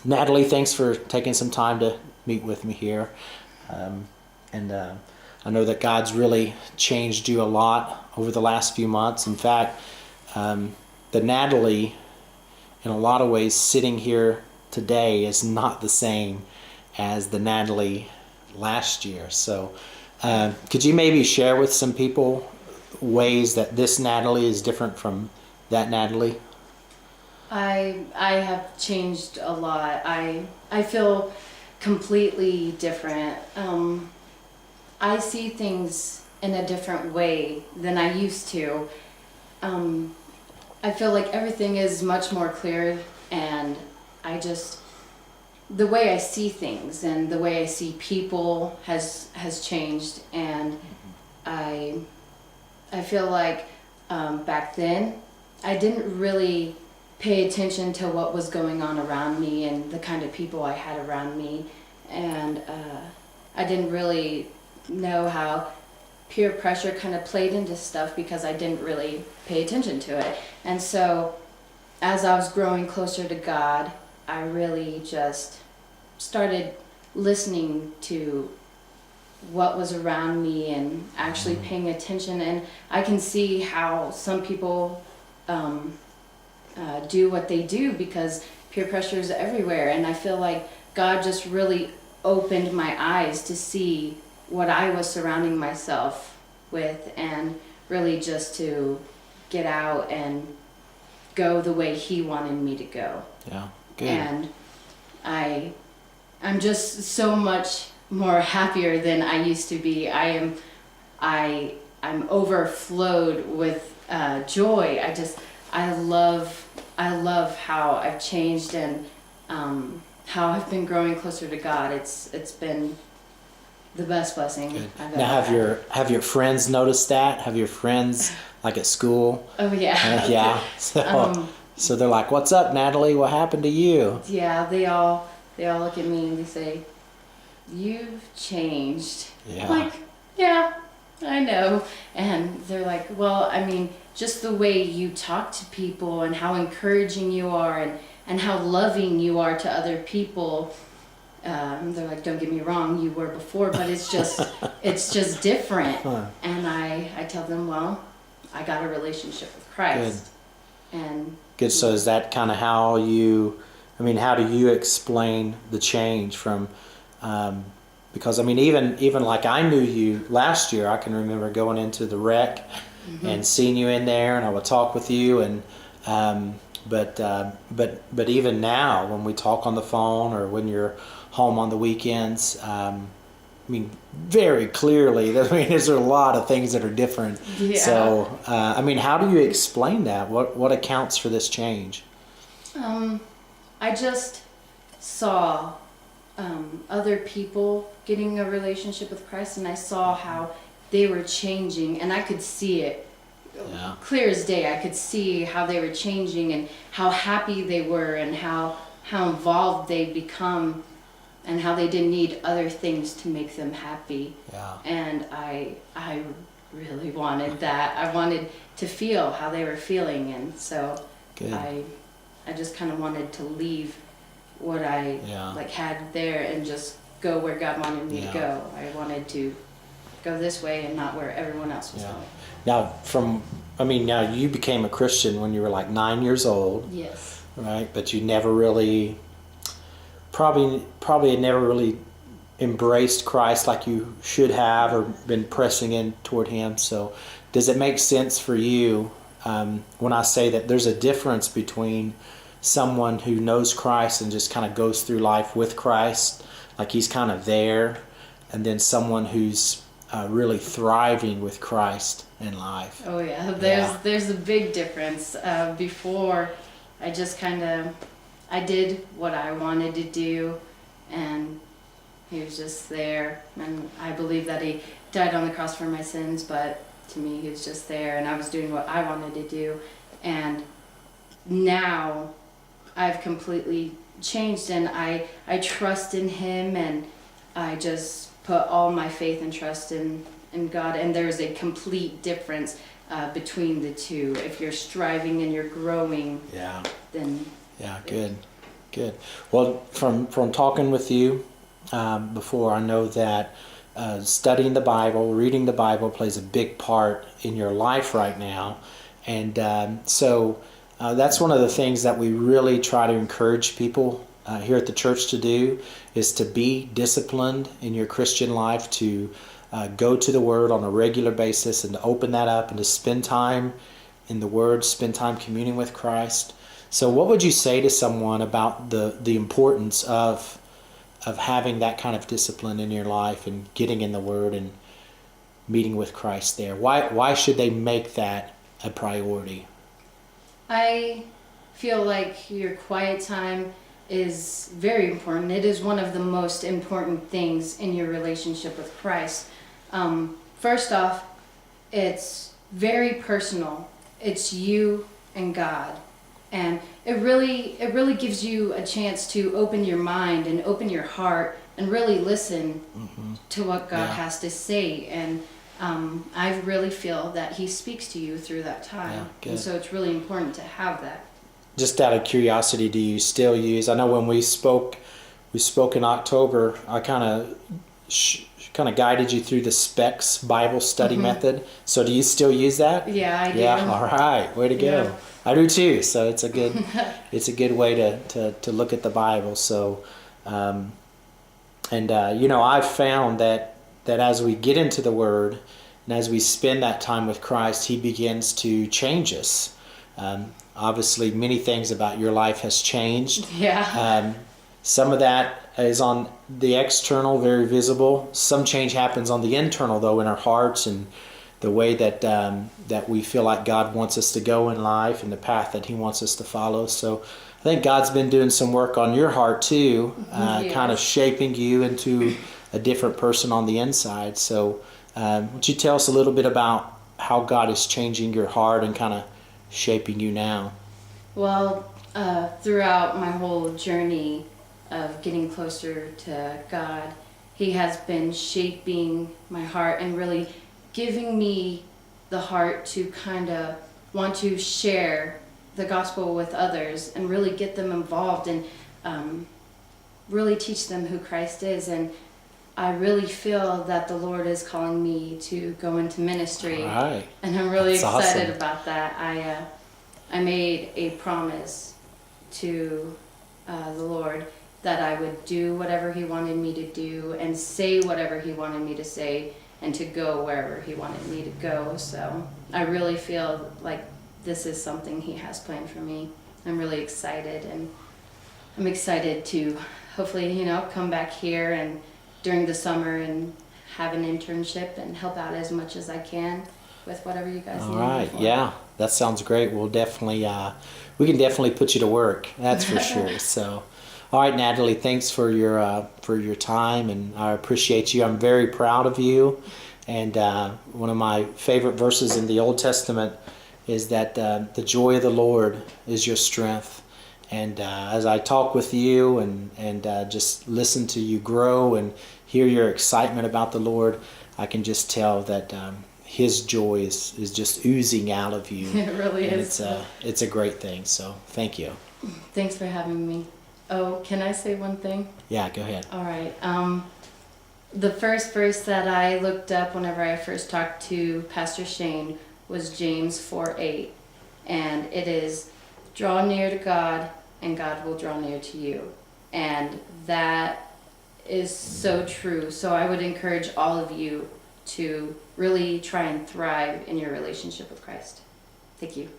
Natalie, thanks for taking some time to meet with me here. And I know that God's really changed you a lot over the last few months. In fact, the Natalie, in a lot of ways, sitting here today is not the same as the Natalie last year. So could you maybe share with some people ways that this Natalie is different from that Natalie? I have changed a lot. I feel completely different. I see things in a different way than I used to. I feel like everything is much more clear, and the way I see things and the way I see people has changed, and I feel like back then I didn't really pay attention to what was going on around me and the kind of people I had around me, and I didn't really know how peer pressure kind of played into stuff because I didn't really pay attention to it. And so as I was growing closer to God, I really just started listening to what was around me and actually paying attention. And I can see how some people do what they do because peer pressure is everywhere. And I feel like God just really opened my eyes to see what I was surrounding myself with, and really just to get out and go the way He wanted me to go. Yeah, good. And I'm just so much more happier than I used to be. I'm overflowed with joy. I love how I've changed and how I've been growing closer to God. It's been the best blessing I've ever had. Have your friends noticed that? Have your friends, like at school? Oh yeah. Yeah. So they're like, "What's up, Natalie? What happened to you?" Yeah, they all look at me and they say, "You've changed." Yeah. I'm like, yeah, I know. And they're like, well, I mean, just the way you talk to people and how encouraging you are and how loving you are to other people. They're like, don't get me wrong, you were before, but it's just different. Huh. And I tell them, well, I got a relationship with Christ. Good. And Good. So is that kind of how do you explain the change from, because I mean, even like I knew you last year, I can remember going into the rec and seeing you in there, and I would talk with you, and but even now when we talk on the phone or when you're home on the weekends, I mean, very clearly, there's a lot of things that are different. Yeah. So, I mean, how do you explain that? What accounts for this change? I just saw other people getting a relationship with Christ, and I saw how they were changing, and I could see it. Yeah. Clear as day. I could see how they were changing and how happy they were and how involved they'd become and how they didn't need other things to make them happy. Yeah. And I really wanted that. I wanted to feel how they were feeling, and so Good. I just kind of wanted to leave what I had there and just go where God wanted me to go. I wanted to go this way and not where everyone else was going. Now you became a Christian when you were like 9 years old. Yes. Right? But you never really, probably had never really embraced Christ like you should have, or been pressing in toward Him. So does it make sense for you when I say that there's a difference between someone who knows Christ and just kind of goes through life with Christ, like He's kind of there, and then someone who's really thriving with Christ in life? Oh yeah, there's a big difference. Before, I just I did what I wanted to do, and He was just there, and I believe that He died on the cross for my sins, but to me He was just there, and I was doing what I wanted to do. And now I've completely changed, and I trust in Him, and I just put all my faith and trust in God. And there's a complete difference between the two. If you're striving and you're growing, then good. Good. Well, from talking with you before, I know that studying the Bible, reading the Bible plays a big part in your life right now. And so that's one of the things that we really try to encourage people here at the church to do, is to be disciplined in your Christian life, to go to the Word on a regular basis and to open that up and to spend time in the Word, spend time communing with Christ. So what would you say to someone about the importance of having that kind of discipline in your life and getting in the Word and meeting with Christ there? Why should they make that a priority? I feel like your quiet time is very important. It is one of the most important things in your relationship with Christ. First off, it's very personal. It's you and God. And it really gives you a chance to open your mind and open your heart and really listen to what God has to say. And I really feel that He speaks to you through that time. Yeah, and so it's really important to have that. Just out of curiosity, do you still use? I know when we spoke in October. I kind of guided you through the Specs Bible study method. So do you still use that? Yeah, I do. Yeah. All right. Way to go. Yeah. I do too. So it's a good way to look at the Bible. So, I've found that as we get into the Word and as we spend that time with Christ, He begins to change us. Obviously, many things about your life has changed. Yeah. Some of that is on the external, very visible. Some change happens on the internal, though, in our hearts and the way that we feel like God wants us to go in life and the path that He wants us to follow. So I think God's been doing some work on your heart too, kind of shaping you into a different person on the inside. So would you tell us a little bit about how God is changing your heart and kind of shaping you now? Well, throughout my whole journey of getting closer to God, He has been shaping my heart and really giving me the heart to kind of want to share the gospel with others and really get them involved and really teach them who Christ is. And I really feel that the Lord is calling me to go into ministry. All right. And I'm really That's excited awesome. about that. I made a promise to the Lord that I would do whatever He wanted me to do and say whatever He wanted me to say and to go wherever He wanted me to go. So I really feel like this is something He has planned for me. I'm really excited, and I'm excited to hopefully, come back here and during the summer and have an internship and help out as much as I can with whatever you guys need. All right. Me for. Yeah, that sounds great. We'll definitely, we can definitely put you to work. That's for sure. So, all right, Natalie, thanks for your time, and I appreciate you. I'm very proud of you. And one of my favorite verses in the Old Testament is that the joy of the Lord is your strength. And as I talk with you and just listen to you grow and hear your excitement about the Lord, I can just tell that His joy is just oozing out of you. It really and is. It's a great thing. So thank you. Thanks for having me. Oh, can I say one thing? Yeah, go ahead. All right. The first verse that I looked up whenever I first talked to Pastor Shane was James 4:8. And it is, draw near to God and God will draw near to you. And that is so true. So I would encourage all of you to really try and thrive in your relationship with Christ. Thank you.